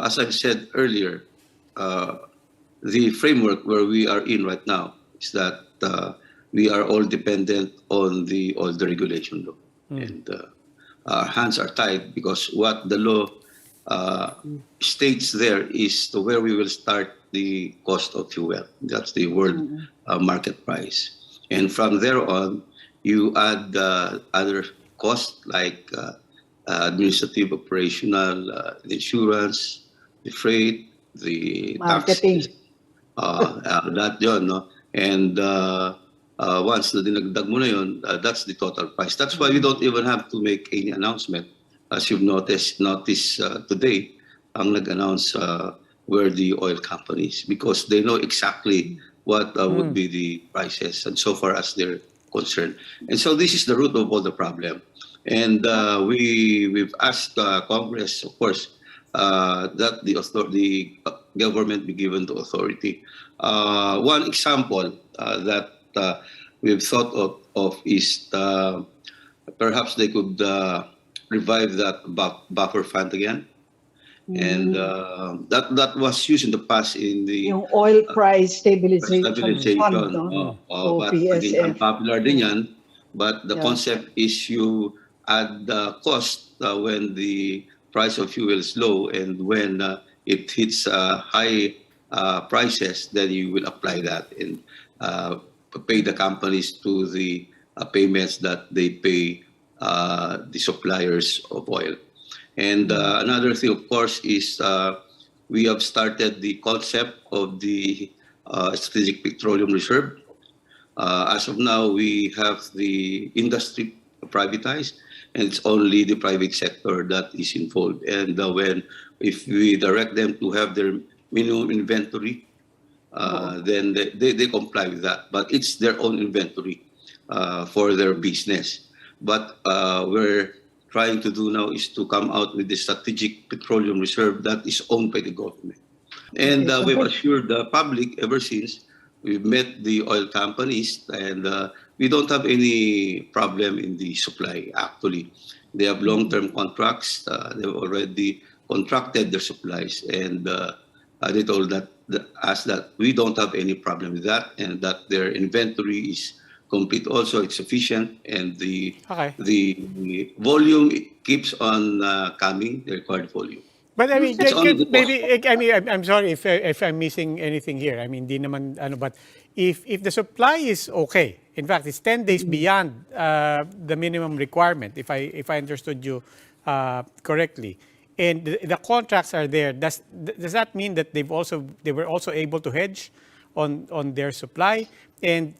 as I've said earlier, the framework where we are in right now is that we are all dependent on the deregulation law. And our hands are tied because what the law states there is to where we will start the cost of fuel. That's the world market price. And from there on, you add other costs like administrative, operational, the insurance, the freight, the Marketing. taxes, that yun, no? And once na dinagdag mo na yun, that's the total price. That's why we don't even have to make any announcement. As you've noticed today, ang nag-announce were the oil companies because they know exactly what would be the prices and so far as they're concerned. And so this is the root of all the problem. And we've asked Congress, of course, that the government be given the authority. One example that we've thought of is perhaps they could revive that buffer fund again. And that was used in the past in the Yung oil price stabilization fund, no? But again, unpopular din yan. But the concept is you add the cost when the price of fuel is low, and when it hits high prices, then you will apply that and pay the companies to the payments that they pay the suppliers of oil. And another thing, of course, is we have started the concept of the strategic petroleum reserve. As of now, we have the industry privatized, and it's only the private sector that is involved. And if we direct them to have their minimum inventory, then they comply with that. But it's their own inventory for their business. But we're trying to do now is to come out with the strategic petroleum reserve that is owned by the government. And we've assured the public ever since. We've met the oil companies, and we don't have any problem in the supply, actually. They have long-term contracts. They've already contracted their supplies, and they told us that we don't have any problem with that, and that their inventory is complete also, it's sufficient, and the volume keeps on coming, the required volume. But I mean, I'm sorry if I'm missing anything here. I mean, di naman ano, but if the supply is okay, in fact, it's 10 days beyond the minimum requirement, if I understood you correctly, and the contracts are there, does that mean that they were also able to hedge on their supply? And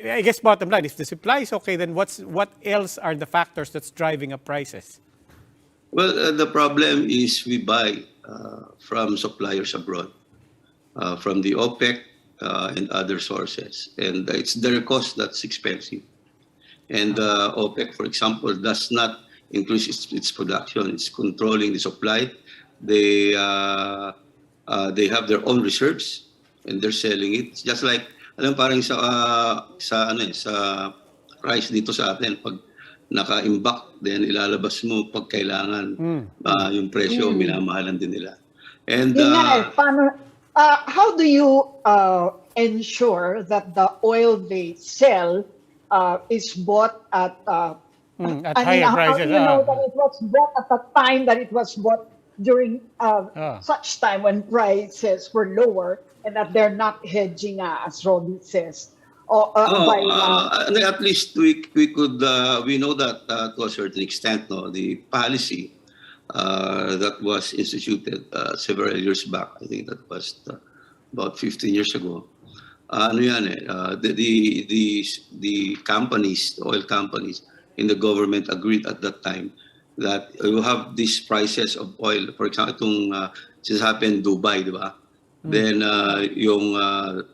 I guess bottom line, if the supply is okay, then what else are the factors that's driving up prices? Well, the problem is we buy from suppliers abroad, from the OPEC and other sources, and it's their cost that's expensive. And OPEC, for example, does not increase its production; it's controlling the supply. They have their own reserves, and they're selling it. It's just like alam parang sa rice dito sa atin, pag naka-imbak, then ilalabas mo pag kailangan yung presyo, minamahalan din nila. And how do you ensure that the oil they sell is bought at higher prices? How do you know that it was bought at the time that it was bought during such time when prices were lower, and that they're not hedging, as Robbie says? At least we could we know that to a certain extent, no, the policy that was instituted several years back. I think that was about 15 years ago. The companies, the oil companies in the government agreed at that time that you have these prices of oil. For example, itong just happened in Dubai, di ba? Then yung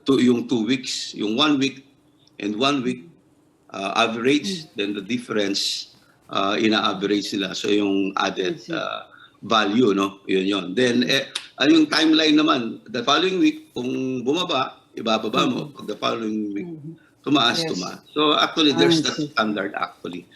2 weeks, yung 1 week and 1 week average, then the difference ina-average nila. So yung added value, no? Yun. Then yung timeline naman, the following week, kung bumaba, ibababa mo. Pag the following week, tumaas. So actually, there's that standard actually.